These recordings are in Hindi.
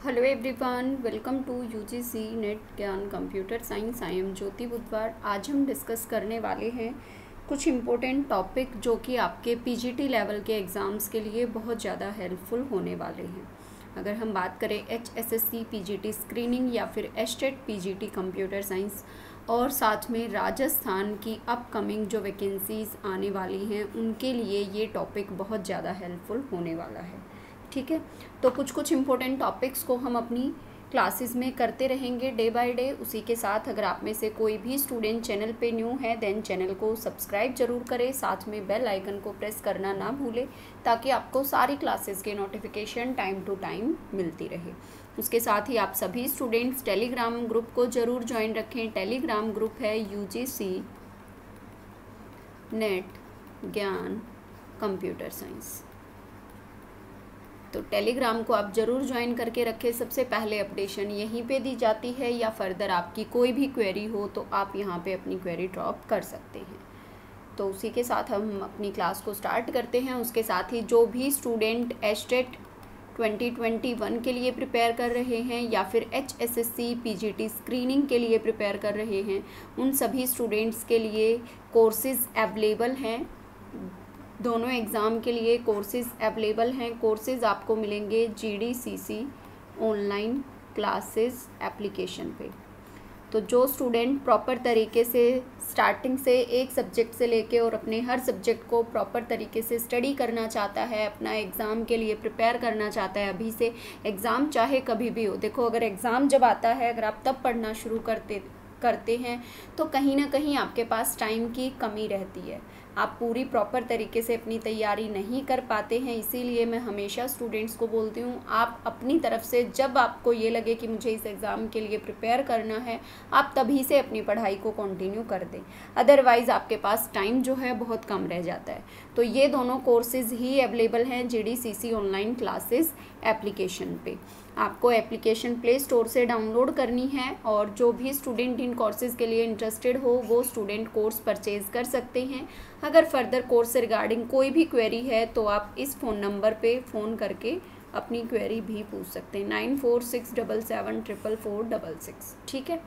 Hello everyone, welcome to UGC NET Gyan computer science. I am Jyoti Budhwar. आज हम डिस्कस करने वाले हैं कुछ इम्पोर्टेंट टॉपिक जो कि आपके पीजीटी लेवल के एग्ज़ाम्स के लिए बहुत ज़्यादा हेल्पफुल होने वाले हैं। अगर हम बात करें एचएसएससी पीजीटी स्क्रीनिंग या फिर एचटेट पीजीटी कंप्यूटर साइंस और साथ में राजस्थान की अपकमिंग जो वैकेंसीज़ आने वाली हैं उनके लिए ये टॉपिक बहुत ज़्यादा हेल्पफुल होने वाला है। ठीक है, तो कुछ इम्पोर्टेंट टॉपिक्स को हम अपनी क्लासेस में करते रहेंगे डे बाय डे। उसी के साथ अगर आप में से कोई भी स्टूडेंट चैनल पे न्यू है देन चैनल को सब्सक्राइब जरूर करें, साथ में बेल आइकन को प्रेस करना ना भूलें ताकि आपको सारी क्लासेस के नोटिफिकेशन टाइम टू टाइम मिलती रहे। उसके साथ ही आप सभी स्टूडेंट्स टेलीग्राम ग्रुप को ज़रूर ज्वाइन रखें। टेलीग्राम ग्रुप है UGC NET Gyan computer science. तो टेलीग्राम को आप ज़रूर ज्वाइन करके रखें। सबसे पहले अपडेशन यहीं पे दी जाती है या फर्दर आपकी कोई भी क्वेरी हो तो आप यहाँ पे अपनी क्वेरी ड्रॉप कर सकते हैं। तो उसी के साथ हम अपनी क्लास को स्टार्ट करते हैं। उसके साथ ही जो भी स्टूडेंट एचटेट 2021 के लिए प्रिपेयर कर रहे हैं या फिर एचएसएससी पीजीटी स्क्रीनिंग के लिए प्रिपेयर कर रहे हैं उन सभी स्टूडेंट्स के लिए कोर्सेज़ अवेलेबल हैं। दोनों एग्ज़ाम के लिए कोर्सेज़ अवेलेबल हैं। कोर्सेज़ आपको मिलेंगे जीडीसीसी ऑनलाइन क्लासेस एप्लीकेशन पे। तो जो स्टूडेंट प्रॉपर तरीके से स्टार्टिंग से एक सब्जेक्ट से लेके और अपने हर सब्जेक्ट को प्रॉपर तरीके से स्टडी करना चाहता है, अपना एग्ज़ाम के लिए प्रिपेयर करना चाहता है अभी से, एग्ज़ाम चाहे कभी भी हो। देखो, अगर एग्ज़ाम जब आता है अगर आप तब पढ़ना शुरू करते हैं तो कहीं ना कहीं आपके पास टाइम की कमी रहती है, आप पूरी प्रॉपर तरीके से अपनी तैयारी नहीं कर पाते हैं। इसीलिए मैं हमेशा स्टूडेंट्स को बोलती हूँ आप अपनी तरफ से जब आपको ये लगे कि मुझे इस एग्ज़ाम के लिए प्रिपेयर करना है आप तभी से अपनी पढ़ाई को कंटिन्यू कर दें, अदरवाइज़ आपके पास टाइम जो है बहुत कम रह जाता है। तो ये दोनों कोर्सेज़ ही अवेलेबल हैं जीडीसीसी ऑनलाइन क्लासेस एप्लीकेशन पे। आपको एप्लीकेशन प्ले स्टोर से डाउनलोड करनी है और जो भी स्टूडेंट इन कोर्सेज़ के लिए इंटरेस्टेड हो वो स्टूडेंट कोर्स परचेज़ कर सकते हैं। अगर फर्दर कोर्स से रिगार्डिंग कोई भी क्वेरी है तो आप इस फ़ोन नंबर पे फ़ोन करके अपनी क्वेरी भी पूछ सकते हैं 9467744466। ठीक है,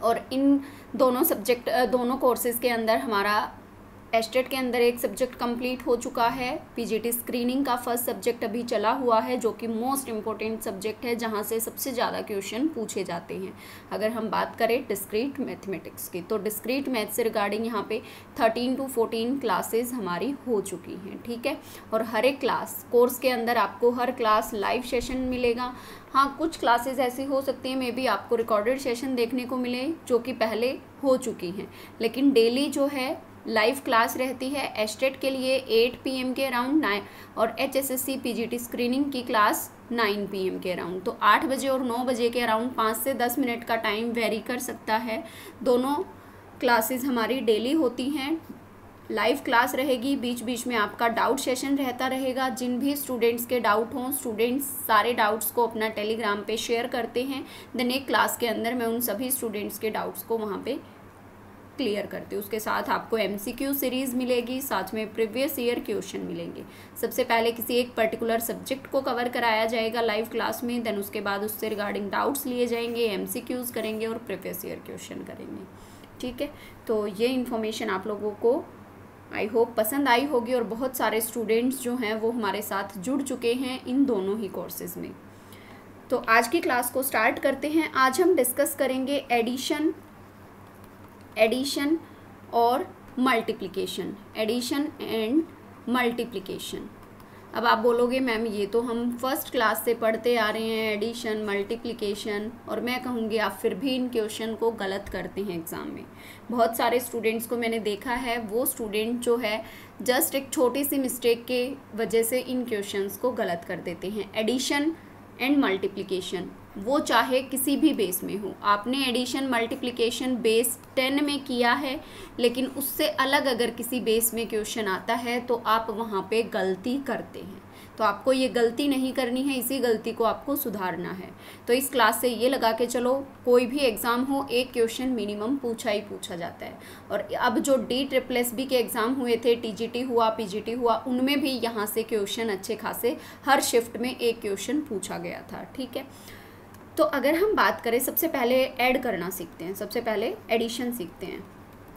और इन दोनों कोर्सेज़ के अंदर हमारा एचटेट के अंदर एक सब्जेक्ट कंप्लीट हो चुका है। पीजीटी स्क्रीनिंग का फर्स्ट सब्जेक्ट अभी चला हुआ है जो कि मोस्ट इम्पोर्टेंट सब्जेक्ट है, जहां से सबसे ज़्यादा क्वेश्चन पूछे जाते हैं। अगर हम बात करें डिस्क्रीट मैथमेटिक्स की तो डिस्क्रीट मैथ से रिगार्डिंग यहाँ पे 13 to 14 क्लासेस हमारी हो चुकी हैं। ठीक है, और हर एक कोर्स के अंदर आपको हर क्लास लाइव सेशन मिलेगा। हाँ, कुछ क्लासेस ऐसी हो सकती हैं मे बी आपको रिकॉर्डेड सेशन देखने को मिले जो कि पहले हो चुकी हैं, लेकिन डेली जो है लाइव क्लास रहती है। एचटेट के लिए 8 PM के अराउंड 9 और एचएसएससी पीजीटी स्क्रीनिंग की क्लास 9 PM के अराउंड। तो 8 बजे और 9 बजे के अराउंड 5 से 10 मिनट का टाइम वेरी कर सकता है। दोनों क्लासेस हमारी डेली होती हैं, लाइव क्लास रहेगी, बीच बीच में आपका डाउट सेशन रहता रहेगा। जिन भी स्टूडेंट्स के डाउट हों स्टूडेंट्स सारे डाउट्स को अपना टेलीग्राम पे शेयर करते हैं, देन एक क्लास के अंदर मैं उन सभी स्टूडेंट्स के डाउट्स को वहाँ पे क्लियर करते हैं। उसके साथ आपको एमसीक्यू सीरीज़ मिलेगी, साथ में प्रीवियस ईयर क्वेश्चन मिलेंगे। सबसे पहले किसी एक पर्टिकुलर सब्जेक्ट को कवर कराया जाएगा लाइव क्लास में, देन उसके बाद उससे रिगार्डिंग डाउट्स लिए जाएंगे, एमसीक्यूज़ करेंगे और प्रीवियस ईयर क्वेश्चन करेंगे। ठीक है, तो ये इन्फॉर्मेशन आप लोगों को आई होप पसंद आई होगी और बहुत सारे स्टूडेंट्स जो हैं वो हमारे साथ जुड़ चुके हैं इन दोनों ही कोर्सेज़ में। तो आज की क्लास को स्टार्ट करते हैं। आज हम डिस्कस करेंगे एडिशन और मल्टीप्लिकेशन, एडिशन एंड मल्टीप्लिकेशन। अब आप बोलोगे मैम ये तो हम फर्स्ट क्लास से पढ़ते आ रहे हैं एडिशन मल्टीप्लिकेशन, और मैं कहूँगी आप फिर भी इन क्वेश्चन को गलत करते हैं एग्ज़ाम में। बहुत सारे स्टूडेंट्स को मैंने देखा है, वो स्टूडेंट जो है जस्ट एक छोटी सी मिस्टेक के वजह से इन क्वेश्चंस को गलत कर देते हैं। एडिशन एंड मल्टीप्लिकेशन वो चाहे किसी भी बेस में हो, आपने एडिशन मल्टीप्लिकेशन बेस 10 में किया है लेकिन उससे अलग अगर किसी बेस में क्वेश्चन आता है तो आप वहाँ पे गलती करते हैं। तो तो आपको ये गलती नहीं करनी है, इसी गलती को आपको सुधारना है। तो इस क्लास से ये लगा के चलो, कोई भी एग्ज़ाम हो एक क्वेश्चन मिनिमम पूछा ही पूछा जाता है। और अब जो DSSB के एग्ज़ाम हुए थे, TGT हुआ, PGT हुआ, उनमें भी यहाँ से क्वेश्चन अच्छे खासे हर शिफ्ट में एक क्वेश्चन पूछा गया था। ठीक है, तो अगर हम बात करें, सबसे पहले ऐड करना सीखते हैं, सबसे पहले एडिशन सीखते हैं।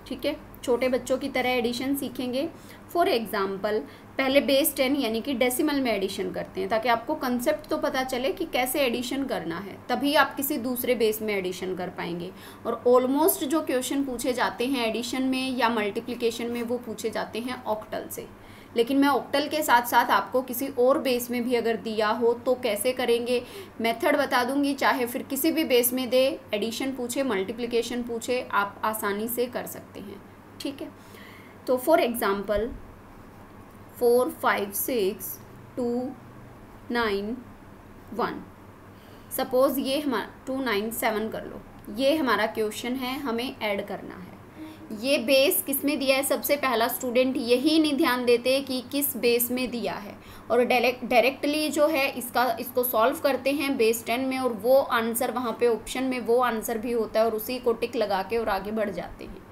ठीक है, छोटे बच्चों की तरह एडिशन सीखेंगे। फॉर एग्जाम्पल पहले बेस 10 यानी कि डेसिमल में एडिशन करते हैं, ताकि आपको कंसेप्ट तो पता चले कि कैसे एडिशन करना है, तभी आप किसी दूसरे बेस में एडिशन कर पाएंगे। और ऑलमोस्ट जो क्वेश्चन पूछे जाते हैं एडिशन में या मल्टीप्लिकेशन में, वो पूछे जाते हैं ऑक्टल से। लेकिन मैं ऑक्टल के साथ साथ आपको किसी और बेस में भी अगर दिया हो तो कैसे करेंगे मेथड बता दूंगी, चाहे फिर किसी भी बेस में दे, एडिशन पूछे, मल्टीप्लिकेशन पूछे, आप आसानी से कर सकते हैं। ठीक है, तो फॉर एग्ज़ाम्पल 4 5 6 2 9 1, सपोज़ ये हमारा 2 9 7 कर लो, ये हमारा क्वेश्चन है, हमें ऐड करना है। ये बेस किस में दिया है, सबसे पहला स्टूडेंट यही नहीं ध्यान देते कि किस बेस में दिया है, और डायरेक्टली जो है इसको सॉल्व करते हैं बेस 10 में, और वो आंसर वहाँ पे ऑप्शन में वो आंसर भी होता है, और उसी को टिक लगा के और आगे बढ़ जाते हैं।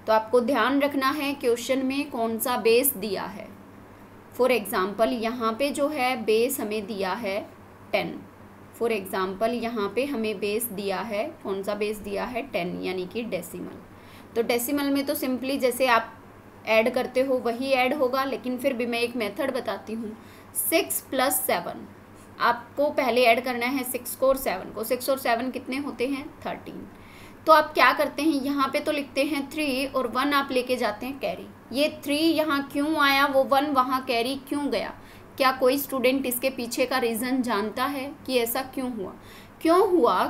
तो आपको ध्यान रखना है क्वेश्चन में कौन सा बेस दिया है। फॉर एग्ज़ाम्पल यहाँ पे जो है बेस हमें दिया है 10। फॉर एग्ज़ाम्पल यहाँ पे हमें बेस दिया है, कौन सा बेस दिया है, 10 यानी कि डेसिमल। तो डेसिमल में तो सिंपली जैसे आप ऐड करते हो वही ऐड होगा, लेकिन फिर भी मैं एक मेथड बताती हूँ। 6 + 7 आपको पहले ऐड करना है 6 को और 7 को। 6 और 7 कितने होते हैं, 13। तो आप क्या करते हैं, यहाँ पे तो लिखते हैं 3 और 1 आप लेके जाते हैं कैरी। ये 3 यहाँ क्यों आया, वो 1 वहाँ कैरी क्यों गया? क्या कोई स्टूडेंट इसके पीछे का रीज़न जानता है कि ऐसा क्यों हुआ?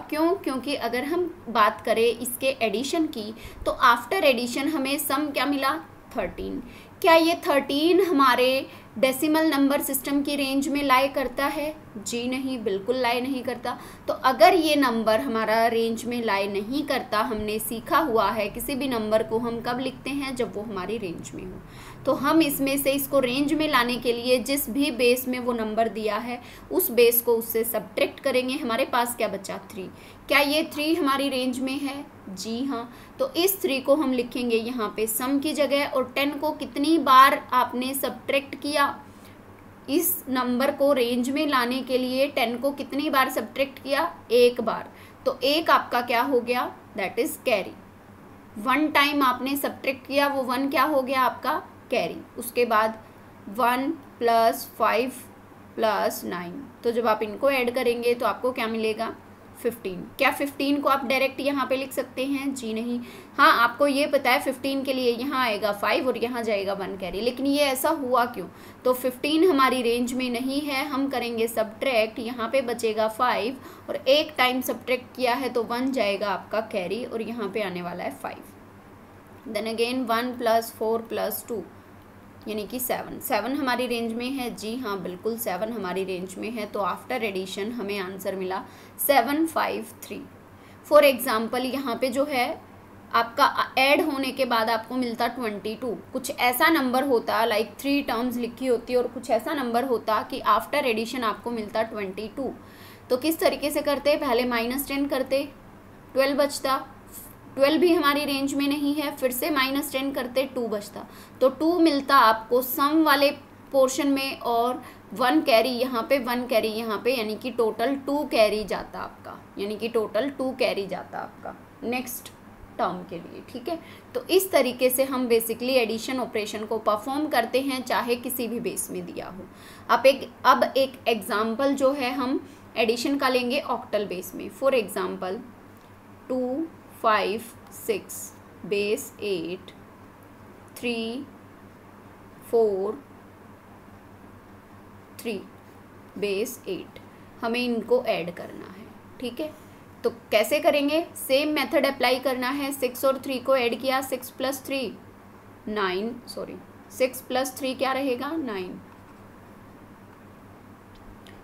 क्योंकि अगर हम बात करें इसके एडिशन की, तो आफ्टर एडिशन हमें सम क्या मिला, 13। क्या ये 13 हमारे डेसिमल नंबर सिस्टम की रेंज में लाई करता है? जी नहीं, बिल्कुल लाई नहीं करता। तो अगर ये नंबर हमारा रेंज में लाई नहीं करता, हमने सीखा हुआ है किसी भी नंबर को हम कब लिखते हैं, जब वो हमारी रेंज में हो। तो हम इसमें से इसको रेंज में लाने के लिए जिस भी बेस में वो नंबर दिया है उस बेस को उससे सब्ट्रैक्ट करेंगे। हमारे पास क्या बचा, 3। क्या ये 3 हमारी रेंज में है? जी हाँ। तो इस 3 को हम लिखेंगे यहाँ पे सम की जगह, और 10 को कितनी बार आपने सब्ट्रैक्ट किया, इस नंबर को रेंज में लाने के लिए 10 को कितनी बार सब्ट्रैक्ट किया, 1 बार। तो 1 आपका क्या हो गया, दैट इज कैरी। 1 टाइम आपने सब्ट्रैक्ट किया, वो 1 क्या हो गया आपका, कैरी। उसके बाद 1 + 5 + 9, तो जब आप इनको ऐड करेंगे तो आपको क्या मिलेगा, 15। क्या 15 को आप डायरेक्ट यहाँ पे लिख सकते हैं? जी नहीं। हाँ, आपको ये पता है 15 के लिए यहाँ आएगा 5 और यहाँ जाएगा 1 कैरी, लेकिन ये ऐसा हुआ क्यों? तो 15 हमारी रेंज में नहीं है, हम करेंगे सब्ट्रैक्ट, यहाँ पे बचेगा 5 और 1 टाइम सब्ट्रैक्ट किया है तो 1 जाएगा आपका कैरी, और यहाँ पे आने वाला है 5। देन अगेन 1 + 4 + 2 यानी कि 7 हमारी रेंज में है। जी हाँ, बिल्कुल 7 हमारी रेंज में है। तो आफ्टर एडिशन हमें आंसर मिला 753। फॉर एग्ज़ाम्पल यहाँ पे जो है आपका ऐड होने के बाद आपको मिलता 22। कुछ ऐसा नंबर होता, लाइक 3 टर्म्स लिखी होती, और कुछ ऐसा नंबर होता कि आफ्टर एडिशन आपको मिलता 22। तो किस तरीके से करते, पहले -10 करते, 12 बचता, 12 भी हमारी रेंज में नहीं है, फिर से -10 करते, 2 बचता, तो 2 मिलता आपको सम वाले पोर्शन में, और 1 कैरी यहाँ पे, 1 कैरी यहाँ पे, यानी कि टोटल 2 कैरी जाता आपका, यानी कि टोटल 2 कैरी जाता आपका नेक्स्ट टर्म के लिए। ठीक है, तो इस तरीके से हम बेसिकली एडिशन ऑपरेशन को परफॉर्म करते हैं, चाहे किसी भी बेस में दिया हो। अब एक एग्जाम्पल जो है हम एडिशन का लेंगे ऑक्टल बेस में। फॉर एग्जाम्पल 2 5 6 बेस 8 3 4 3 बेस 8, हमें इनको ऐड करना है। ठीक है, तो कैसे करेंगे, सेम मेथड अप्लाई करना है। 6 और 3 को ऐड किया, 6 + 3 9, 6 + 3 क्या रहेगा, 9।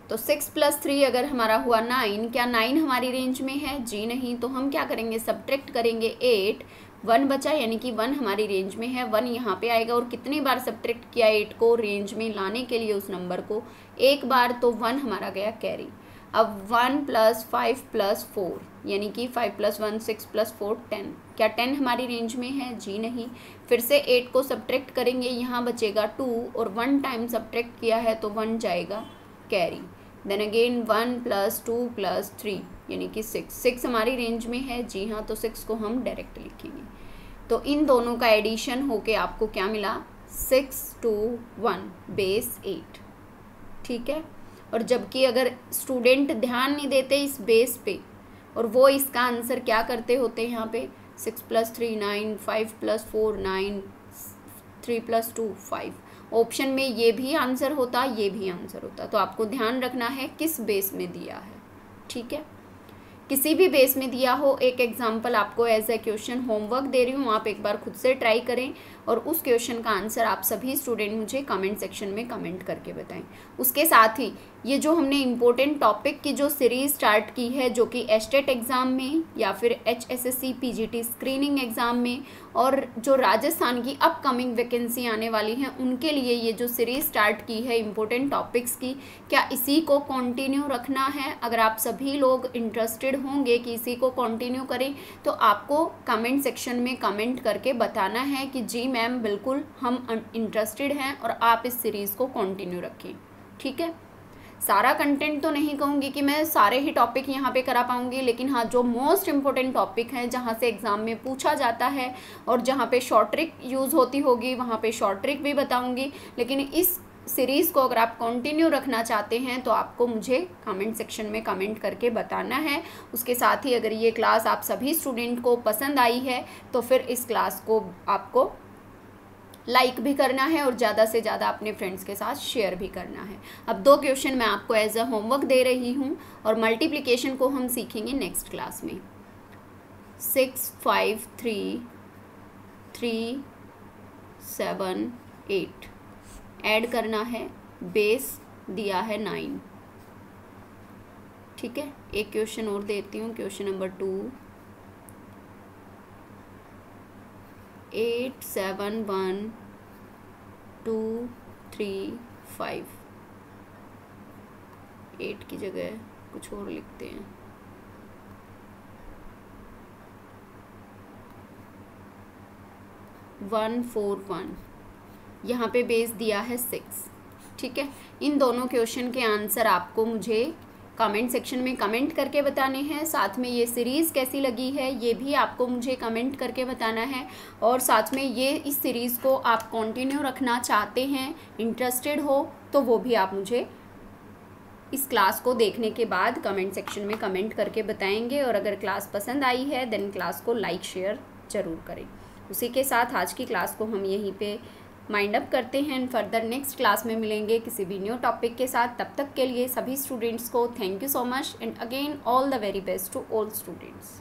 तो 6 + 3 अगर हमारा हुआ 9, क्या 9 हमारी रेंज में है? जी नहीं। तो हम क्या करेंगे, सब्ट्रैक्ट करेंगे 8, 1 बचा, यानी कि 1 हमारी रेंज में है, 1 यहाँ पे आएगा। और कितनी बार सब्ट्रैक्ट किया 8 को रेंज में लाने के लिए उस नंबर को, एक बार, तो 1 हमारा गया कैरी। अब 1 + 5 + 4, यानी कि 5 + 1 6 + 4 10। क्या 10 हमारी रेंज में है? जी नहीं। फिर से 8 को सब्ट्रैक्ट करेंगे, यहाँ बचेगा 2, और 1 टाइम सब्ट्रैक्ट किया है तो 1 जाएगा कैरी। देन अगेन 1 + 2 + 3, यानी कि 6 हमारी रेंज में है। जी हाँ, तो 6 को हम डायरेक्ट लिखेंगे। तो इन दोनों का एडिशन होके आपको क्या मिला? 6 2 1 बेस 8। ठीक है। और जबकि अगर स्टूडेंट ध्यान नहीं देते इस बेस पे और वो इसका आंसर क्या करते होते हैं, यहाँ पे 6 + 3 9, 5 + 4 9, 3 + 2 5, ऑप्शन में ये भी आंसर होता, ये भी आंसर होता। तो आपको ध्यान रखना है किस बेस में दिया है। ठीक है, किसी भी बेस में दिया हो। एक एग्जांपल आपको एज ए क्वेश्चन होमवर्क दे रही हूँ, आप एक बार खुद से ट्राई करें और उस क्वेश्चन का आंसर आप सभी स्टूडेंट मुझे कमेंट सेक्शन में कमेंट करके बताएं। उसके साथ ही ये जो हमने इम्पोर्टेंट टॉपिक की जो सीरीज़ स्टार्ट की है, जो कि एस्टेट एग्ज़ाम में या फिर HSSC PGT स्क्रीनिंग एग्ज़ाम में, और जो राजस्थान की अपकमिंग वैकेंसी आने वाली हैं उनके लिए ये जो सीरीज़ स्टार्ट की है इम्पोर्टेंट टॉपिक्स की, क्या इसी को कंटिन्यू रखना है? अगर आप सभी लोग इंटरेस्टेड होंगे कि इसी को कंटिन्यू करें, तो आपको कमेंट सेक्शन में कमेंट करके बताना है कि जी मैम बिल्कुल हम इंटरेस्टेड हैं और आप इस सीरीज़ को कंटिन्यू रखें। ठीक है, सारा कंटेंट तो नहीं कहूँगी कि मैं सारे ही टॉपिक यहाँ पे करा पाऊँगी, लेकिन हाँ जो मोस्ट इम्पोर्टेंट टॉपिक हैं जहाँ से एग्ज़ाम में पूछा जाता है और जहाँ पे शॉर्ट ट्रिक यूज़ होती होगी वहाँ पे शॉर्ट ट्रिक भी बताऊँगी। लेकिन इस सीरीज़ को अगर आप कंटिन्यू रखना चाहते हैं तो आपको मुझे कमेंट सेक्शन में कमेंट करके बताना है। उसके साथ ही अगर ये क्लास आप सभी स्टूडेंट को पसंद आई है तो फिर इस क्लास को आपको लाइक भी करना है और ज़्यादा से ज़्यादा अपने फ्रेंड्स के साथ शेयर भी करना है। अब 2 क्वेश्चन मैं आपको एज अ होमवर्क दे रही हूँ और मल्टीप्लिकेशन को हम सीखेंगे नेक्स्ट क्लास में। 6 5 3 3 7 8 ऐड करना है, बेस दिया है 9। ठीक है, एक क्वेश्चन और देती हूँ, क्वेश्चन नंबर 2। 8 7 1 2 3 5, 8 की जगह कुछ और लिखते हैं। वन 4 1, यहाँ पे बेस दिया है 6। ठीक है, इन दोनों क्वेश्चन के आंसर आपको मुझे कमेंट सेक्शन में कमेंट करके बताने हैं। साथ में ये सीरीज़ कैसी लगी है ये भी आपको मुझे कमेंट करके बताना है। और साथ में ये इस सीरीज़ को आप कंटिन्यू रखना चाहते हैं, इंटरेस्टेड हो, तो वो भी आप मुझे इस क्लास को देखने के बाद कमेंट सेक्शन में कमेंट करके बताएंगे। और अगर क्लास पसंद आई है देन क्लास को लाइक शेयर ज़रूर करें। उसी के साथ आज की क्लास को हम यहीं पे माइंड अप करते हैं। फर्दर नेक्स्ट क्लास में मिलेंगे किसी भी न्यू टॉपिक के साथ। तब तक के लिए सभी स्टूडेंट्स को thank you so much and again all the very best to all students.